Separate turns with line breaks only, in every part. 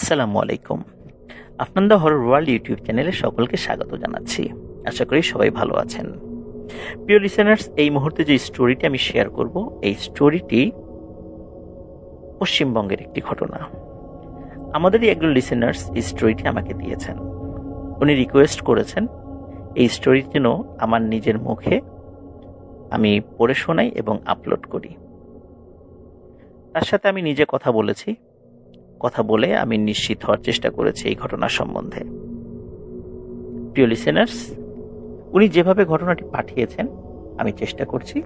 আসসালামু আলাইকুম। Afnan the horror world YouTube চ্যানেলে সকলকে স্বাগত জানাচ্ছি। আশা করি সবাই ভালো আছেন। প্রিয় লিসেনার্স, এই মুহূর্তে যে স্টোরিটি আমি শেয়ার করব, এই স্টোরিটি পশ্চিমবঙ্গের একটি ঘটনা। আমাদেরই একজন লিসেনার্স এই স্টোরিটি আমাকে দিয়েছেন। উনি রিকোয়েস্ট করেছেন এই স্টোরিটি যেন আমার নিজের মুখে আমি পড়ে শোনাই এবং আপলোড করি। তার সাথে আমি নিজে কথা বলেছি, কথা বলে আমি নিশ্চিত হওয়ার চেষ্টা করেছি এই ঘটনা সম্বন্ধে। প্রিয় লিসেনার্স, উনি যেভাবে ঘটনাটি পাঠিয়েছেন আমি চেষ্টা করছি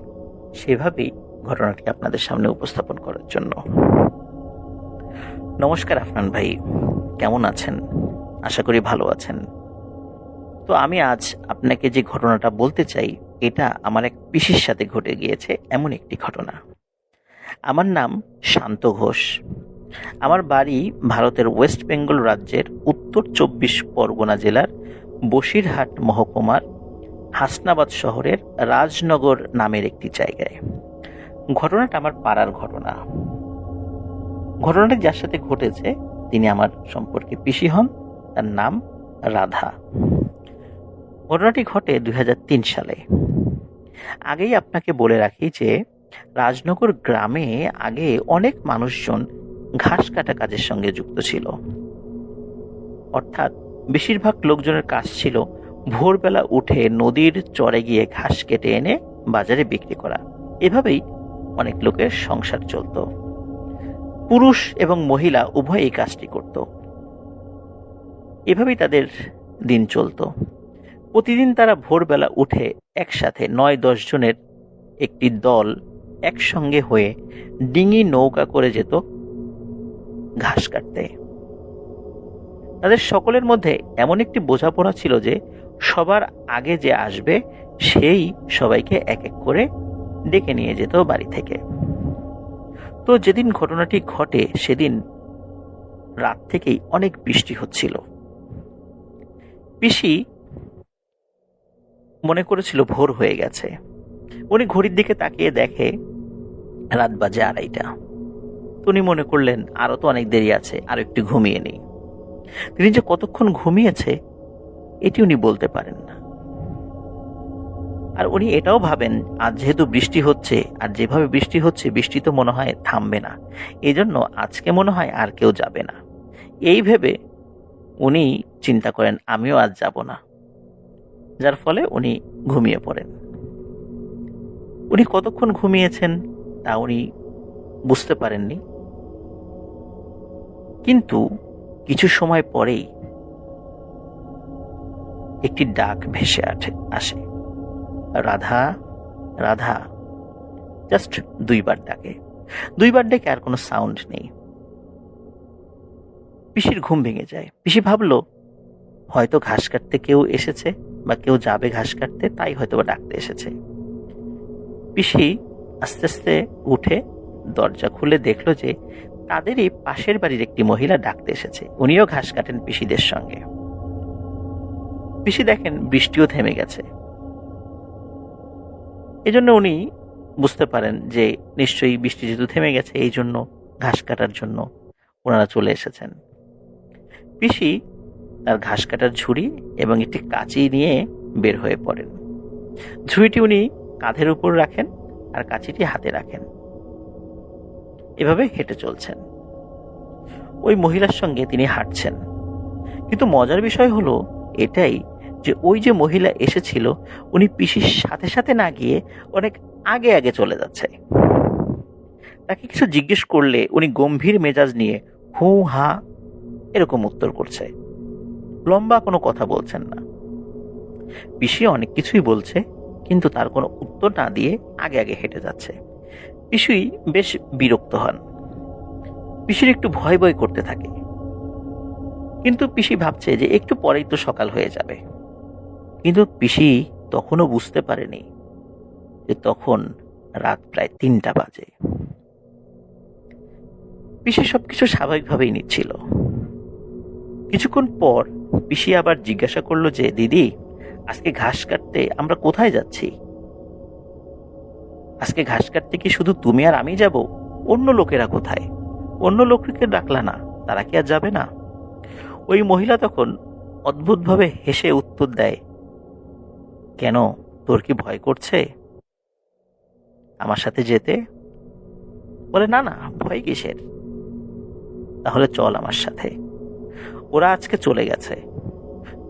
সেভাবেই ঘটনাটি আপনাদের সামনে উপস্থাপন করার জন্য। নমস্কার আফনান ভাই, কেমন আছেন? আশা করি ভালো আছেন। তো আমি আজ আপনাকে যে ঘটনাটা বলতে চাই, এটা আমার এক পিসির সাথে ঘটে গিয়েছে এমন একটি ঘটনা। আমার নাম শান্ত ঘোষ। আমার বাড়ি ভারতের ওয়েস্ট বেঙ্গল রাজ্যের উত্তর 24 পরগনা জেলার বসিরহাট মহকুমার হাসনাবাদ শহরের রাজনগর নামের একটি জায়গায়। ঘটনাটা আমার পাড়ার ঘটনা। ঘটনাটি যার সাথে ঘটেছে তিনি আমার সম্পর্কে পিসি হন, তার নাম রাধা। ঘটনাটি ঘটে 2003 সালে। আগেই আপনাকে বলে রাখি যে রাজনগর গ্রামে আগে অনেক মানুষজন ঘাস কাটা কাজের সঙ্গে যুক্ত ছিল। অর্থাৎ বেশিরভাগ লোকজনের কাজ ছিল ভোরবেলা উঠে নদীর চরে গিয়ে ঘাস কেটে এনে বাজারে বিক্রি করা। এভাবেই অনেক লোকের সংসার চলত। পুরুষ এবং মহিলা উভয় এই কাজটি করত। এভাবেই তাদের দিন চলত। প্রতিদিন তারা ভোরবেলা উঠে একসাথে 9-10 জনের একটি দল একসঙ্গে হয়ে ডিঙি নৌকা করে যেত ঘাস কাটতে। তাদের সকলের মধ্যে এমন একটি বোঝাপড়া ছিল যে সবার আগে যে আসবে সেই সবাইকে এক এক করে ডেকে নিয়ে যেত বাড়ি থেকে। তো যেদিন ঘটনাটি ঘটে সেদিন রাত থেকেই অনেক বৃষ্টি হচ্ছিল। পিসি মনে করেছিল ভোর হয়ে গেছে। উনি ঘড়ির দিকে তাকিয়ে দেখে রাত বাজে 2:30। উনি মনে করলেন আরো তো অনেক দেরি আছে, আরো একটু ঘুমিয়ে নেই। তিনি যে কতক্ষণ ঘুমিয়েছে এটি উনি বলতে পারেন না। আর উনি এটাও ভাবেন আজ যেহেতু বৃষ্টি হচ্ছে, আর যেভাবে বৃষ্টি হচ্ছে বৃষ্টি তো মনে হয় থামবে না, এই জন্য আজকে মনে হয় আর কেউ যাবে না। এই ভেবে উনি চিন্তা করেন আমিও আজ যাব না, যার ফলে উনি ঘুমিয়ে পড়েন। উনি কতক্ষণ ঘুমিয়েছেন তা উনি বুঝতে পারেননি, কিন্তু কিছু সময় পরেই একটি ডাক ভেসে আসে, রাধা রাধা। জাস্ট 2 বার ডাকে। 2 বার ডেকে আর কোনো সাউন্ড নেই। পিসির ঘুম ভেঙে যায়। পিসি ভাবলো হয়তো ঘাস কাটতে কেউ এসেছে বা কেউ যাবে ঘাস কাটতে, তাই হয়তো বা ডাকতে এসেছে। পিসি আস্তে আস্তে উঠে দরজা খুলে দেখলো যে তাদেরই পাশের বাড়ির একটি মহিলা ডাকতে এসেছে। উনিও ঘাস কাটেন পিসিদের সঙ্গে। পিসি দেখেন বৃষ্টিও থেমে গেছে। এজন্য উনি বুঝতে পারেন যে নিশ্চয়ই বৃষ্টি যেহেতু থেমে গেছে এই জন্য ঘাস কাটার জন্য ওনারা চলে এসেছেন। পিসি তার ঘাস কাটার ঝুড়ি এবং একটি কাঁচি নিয়ে বের হয়ে পড়েন। ঝুড়িটি উনি কাঁধের উপর রাখেন আর কাঁচিটি হাতে রাখেন। এভাবে হেঁটে চলছেন। ওই মহিলার সঙ্গে তিনি হাঁটছেন। কিন্তু মজার বিষয় হলো এটাই যে ওই যে মহিলা এসেছিল উনি পিসির সাথে সাথে না গিয়ে অনেক আগে আগে চলে যাচ্ছে। তাকে কিছু জিজ্ঞেস করলে উনি গম্ভীর মেজাজ নিয়ে হু হা এরকম উত্তর করছে, লম্বা কোনো কথা বলছেন না। পিসি অনেক কিছুই বলছে কিন্তু তার কোনো উত্তর না দিয়ে আগে আগে হেঁটে যাচ্ছে। পিসি বেশ বিরক্ত হন। পিসির একটু ভয় ভয় করতে থাকে, কিন্তু পিসি ভাবছে যে একটু পরেই তো সকাল হয়ে যাবে। কিন্তু পিসি তখনও বুঝতে পারেনি যে তখন রাত প্রায় 3টা বাজে। পিসি সবকিছু স্বাভাবিকভাবেই নিচ্ছিল। কিছুক্ষণ পর পিসি আবার জিজ্ঞাসা করলো যে দিদি, আজকে ঘাস কাটতে আমরা কোথায় যাচ্ছি? আজকে ঘাস কাটতে কি শুধু তুমি আর আমি যাব? অন্য লোকেরা কোথায়? অন্য লোককে ডাকলা না, তারা কি আর যাবে না? ওই মহিলা তখন অদ্ভুতভাবে হেসে উত্তর দেয়, কেন, তোর কি ভয় করছে আমার সাথে যেতে? বলে, না না, ভয় কিসের, তাহলে চল আমার সাথে। ওরা আজকে চলে গেছে,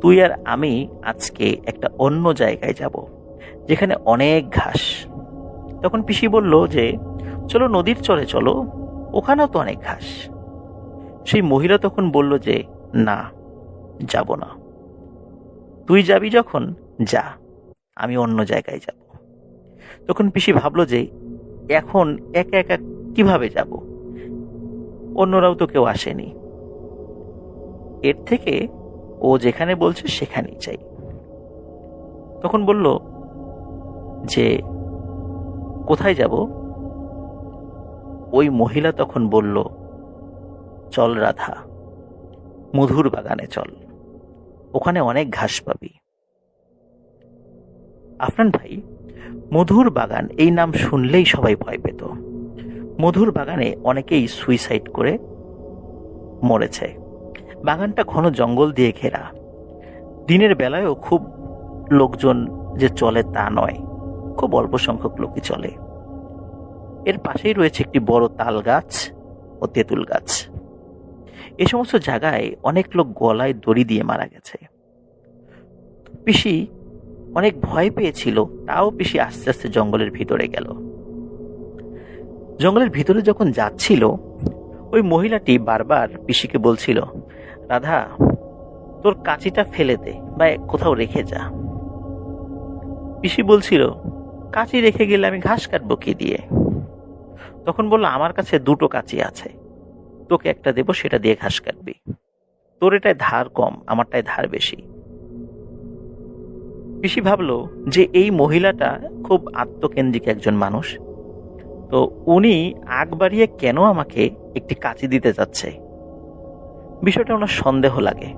তুই আর আমি আজকে একটা অন্য জায়গায় যাব যেখানে অনেক ঘাস। তখন পিসি বলল যে, চলো নদীর চরে চলো, ওখানেও তো অনেক ঘাস। সেই মহিলা তখন বলল যে, না, যাব না, তুই যাবি যখন যা, আমি অন্য জায়গায় যাব। তখন পিসি ভাবলো যে এখন একা একা কিভাবে যাব, অন্যরাও তো কেউ আসেনি, এর থেকে ও যেখানে বলছে সেখানেই যাই। তখন বলল যে, কোথায় যাব? ওই মহিলা তখন বলল, চল রাধা, মধুর বাগানে চল, ওখানে অনেক ঘাস পাবি। আফরান ভাই, মধুর বাগান এই নাম শুনলেই সবাই ভয় পেত। মধুর বাগানে অনেকেই সুইসাইড করে মরেছে। বাগানটা ঘন জঙ্গল দিয়ে ঘেরা, দিনের বেলায়ও খুব লোকজন যে চলে তা নয়, খুব অল্প সংখ্যক লোকই চলে। এর পাশেই রয়েছে একটি বড় তাল গাছ ও তেঁতুল গাছ। এ সমস্ত জায়গায় অনেক লোক গলায় দড়ি দিয়ে মারা গেছে। পিসি অনেক ভয় পেয়েছিল, তাও পিসি আস্তে আস্তে জঙ্গলের ভিতরে গেল। জঙ্গলের ভিতরে যখন যাচ্ছিল, ওই মহিলাটি বারবার পিসিকে বলছিল, রাধা, তোর কাঁচিটা ফেলে দে বা কোথাও রেখে যা। পিসি বলছিল, কাঁচি রেখে গেলে আমি ঘাস কাটবো কি দিয়ে? তখন বলল, আমার কাছে দুটো কাঁচি আছে, তোকে একটা দেবো, সেটা দিয়ে ঘাস কাটবি, তোর এটায় ধার কম, আমারটায় ধার বেশি। পিসি ভাবলো যে এই মহিলাটা খুব আত্মকেন্দ্রিক একজন মানুষ, তো উনি আগ বাড়িয়ে কেন আমাকে একটি কাঁচি দিতে যাচ্ছে, বিষয়টা ওনার সন্দেহ লাগে।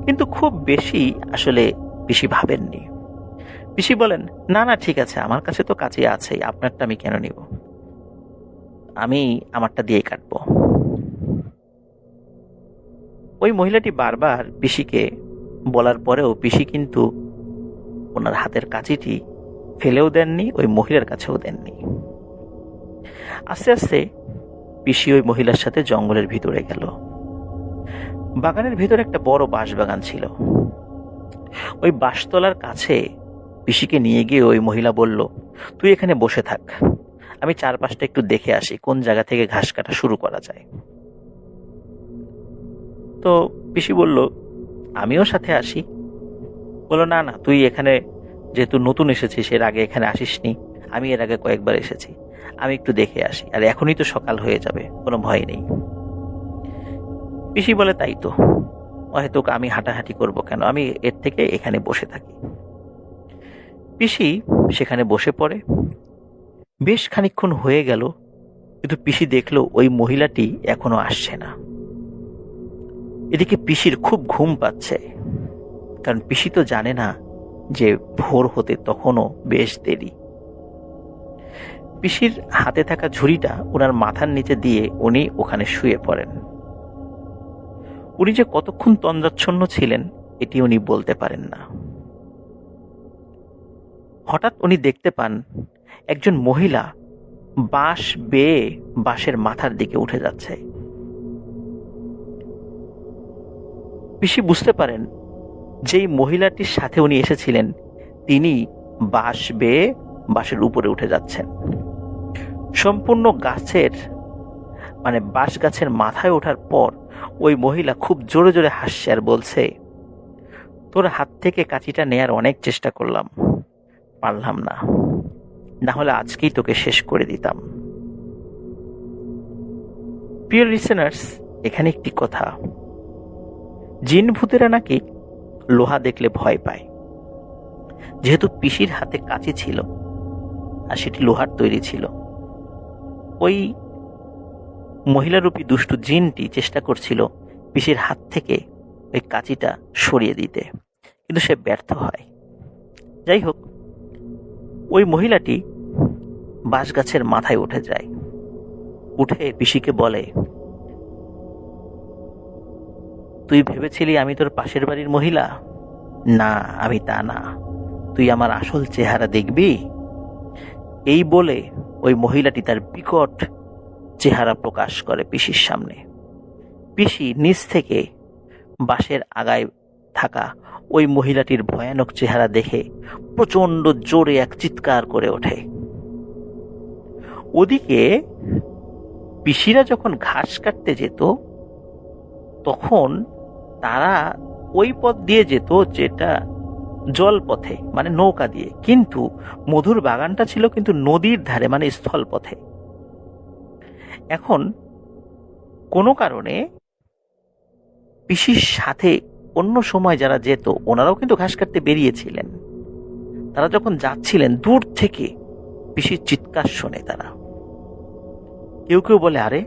কিন্তু খুব বেশি আসলে পিসি ভাবেননি। পিসি বলেন, না না, ঠিক আছে, আমার কাছে তো কাঁচি আছেই, আপনারটা আমি কেন নিব, আমি আমারটা দিয়েই কাটবো। ওই মহিলাটি বারবার পিসিকে বলার পরেও পিসি কিন্তু ওনার হাতের কাঁচিটি ফেলেও দেননি, ওই মহিলার কাছেও দেননি। আস্তে আস্তে পিসি ওই মহিলার সাথে জঙ্গলের ভিতরে গেল। বাগানের ভিতরে একটা বড় বাঁশ বাগান ছিল। ওই বাঁশতলার কাছে পিসিকে নিয়ে গিয়ে ওই মহিলা বলল, তুই এখানে বসে থাক, আমি চারপাশটা একটু দেখে আসি কোন জায়গা থেকে ঘাস কাটা শুরু করা যায়। তো পিসি বলল, আমিও সাথে আসি। বলল, না না, তুই এখানে যেহেতু নতুন এসেছিস, এর আগে এখানে আসিসনি, আমি এর আগে কয়েকবার এসেছি, আমি একটু দেখে আসি, আর এখনই তো সকাল হয়ে যাবে, কোনো ভয় নেই। পিসি বলে, তাই তো, হয়তো আমি হাঁটাহাঁটি করব কেন, আমি এর থেকে এখানে বসে থাকি। পিসি সেখানে বসে পড়ে। বেশ খানিকক্ষণ হয়ে গেল, কিন্তু পিসি দেখলো ওই মহিলাটি এখনো আসছে না। এদিকে পিসির খুব ঘুম পাচ্ছে, কারণ পিসি তো জানে না যে ভোর হতে তখনও বেশ দেরি। পিসির হাতে থাকা ঝুড়িটা ওনার মাথার নিচে দিয়ে উনি ওখানে শুয়ে পড়েন। উনি যে কতক্ষণ তন্দ্রাচ্ছন্ন ছিলেন এটি উনি বলতে পারেন না। হঠাৎ উনি দেখতে পান একজন মহিলা বাঁশ বেয়ে বাঁশের মাথার দিকে উঠে যাচ্ছে। পিসি বুঝতে পারেন যেই মহিলাটির সাথে উনি এসেছিলেন তিনি বাঁশ বেয়ে বাঁশের উপরে উঠে যাচ্ছেন। সম্পূর্ণ গাছের বাঁশ গাছের মাথায় ওঠার পর ওই মহিলা খুব জোরে জোরে হাসছে আর বলছে, তোর হাত থেকে কাঁচিটা নেয়ার অনেক চেষ্টা করলাম, পারলাম না, না হলে আজকেই তোকে শেষ করে দিতাম। প্রিয় লিসেনার্স, এখানে একটি কথা, জিন ভূতেরা নাকি লোহা দেখলে ভয় পায়। যেহেতু পিসির হাতে কাঁচি ছিল আর সেটি লোহার তৈরি ছিল, ওই মহিলারূপী দুষ্টু জিনটি চেষ্টা করছিল পিসির হাত থেকে ওই কাঁচিটা সরিয়ে দিতে, কিন্তু সে ব্যর্থ হয়। যাই হোক, ওই মহিলাটি বাঁশ গাছের মাথায় উঠে যায়, উঠে পিসিকে বলে, তুই ভেবেছিলি আমি তোর পাশের বাড়ির মহিলা? না, আমি তা না। তুই আমার আসল চেহারা দেখবি। এই বলে ওই মহিলাটি তার বিকট চেহারা প্রকাশ করে পিসির সামনে। পিসি নিচ থেকে বাঁশের আগায় থাকা ওই মহিলাটির ভয়ানক চেহারা দেখে প্রচন্ড জোরে এক চিৎকার করে ওঠে। ওদিকে পিসিরা যখন ঘাস কাটতে যেত তখন তারা ওই পথ দিয়ে যেত যেটা জল পথে, মানে নৌকা দিয়ে, কিন্তু মধুর বাগানটা ছিল কিন্তু নদীর ধারে, মানে স্থল পথে। এখন কোনো কারণে পিসির সাথে অন্য সময় যারা যেত ওনারাও কিন্তু ঘাস কাটতে বেরিয়েছিলেন। তারা যখন যাচ্ছিলেন দূর থেকে পিসির চিৎকার শোনে তারা। কেউ কেউ বলে, আরে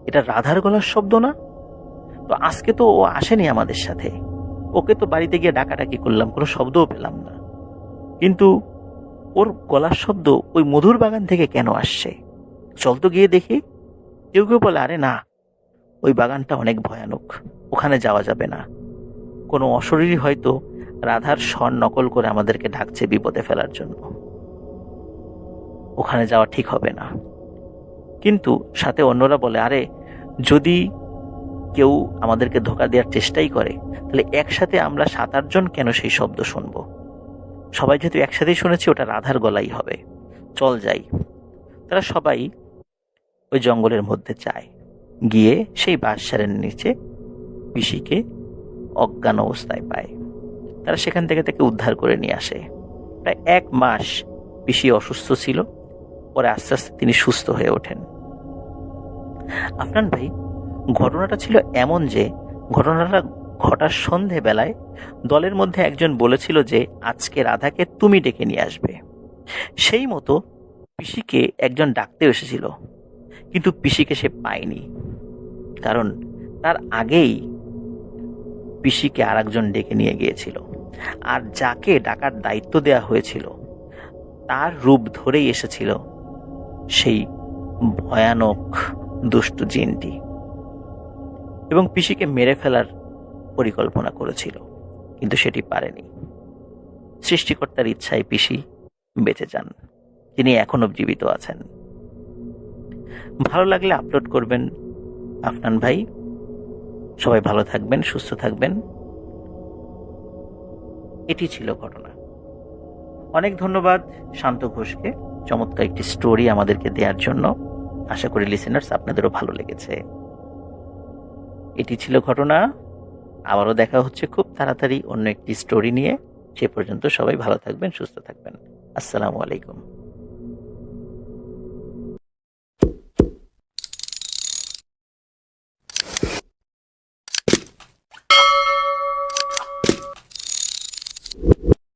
এটা রাধার গলার শব্দ না? তো আজকে তো ও আসেনি আমাদের সাথে, ওকে তো বাড়িতে গিয়ে ডাকাডাকি করলাম, কোনো শব্দও পেলাম না, কিন্তু ওর গলার শব্দ ওই মধুর বাগান থেকে কেন আসছে? চল তো গিয়ে দেখি। কেউ কেউ বলে, আরে না, ওই বাগানটা অনেক ভয়ানক, ওখানে যাওয়া যাবে না। কোনো অশরীরী হয়তো রাধার স্বর নকল করে আমাদেরকে ডাকছে বিপদে ফেলার জন্য, ওখানে যাওয়া ঠিক হবে না। কিন্তু সাথে অন্যরা বলে, আরে যদি কেউ আমাদেরকে ধোঁকা দেওয়ার চেষ্টাই করে তাহলে একসাথে আমরা 7-8 জন কেন সেই শব্দ শুনবো? সবাই যেহেতু একসাথেই শুনেছি, ওটা রাধার গলাই হবে, চল যাই। তারা সবাই ওই জঙ্গলের মধ্যে যায়। গিয়ে সেই বাঁশঝাড়ের নিচে পিসিকে অজ্ঞান অবস্থায় পায়। তারা সেখান থেকে তাকে উদ্ধার করে নিয়ে আসে। প্রায় 1 মাস পিসি অসুস্থ ছিল, পরে আস্তে আস্তে তিনি সুস্থ হয়ে ওঠেন। আফনান ভাই, ঘটনাটা ছিল এমন যে ঘটনাটা ঘটার সন্ধে বেলায় দলের মধ্যে একজন বলেছিল যে আজকে রাধাকে তুমি ডেকে নিয়ে আসবে। সেই মতো পিসিকে একজন ডাকতে এসেছিল, কিন্তু পিসিকে সে পায়নি, কারণ তার আগেই পিসিকে আর একজন ডেকে নিয়ে গিয়েছিল। আর যাকে ডাকার দায়িত্ব দেওয়া হয়েছিল তার রূপ ধরেই এসেছিল সেই ভয়ানক দুষ্ট জিনটি, এবং পিসিকে মেরে ফেলার পরিকল্পনা করেছিল, কিন্তু সেটি পারেনি। সৃষ্টিকর্তার ইচ্ছায় পিসি বেঁচে যান, তিনি এখনো জীবিত আছেন। ভালো লাগলে আপলোড করবেন আফনান ভাই। সবাই ভালো থাকবেন, সুস্থ থাকবেন। এটি ছিল ঘটনা। অনেক ধন্যবাদ শান্ত ঘোষকে চমৎকার একটি স্টোরি আমাদেরকে দেওয়ার জন্য। আশা করি লিসেনার্স আপনাদেরও ভালো লেগেছে। এটি ছিল ঘটনা। আবারও দেখা হচ্ছে খুব তাড়াতাড়ি অন্য একটি স্টোরি নিয়ে। সে পর্যন্ত সবাই ভালো থাকবেন, সুস্থ থাকবেন। আসসালামু আলাইকুম।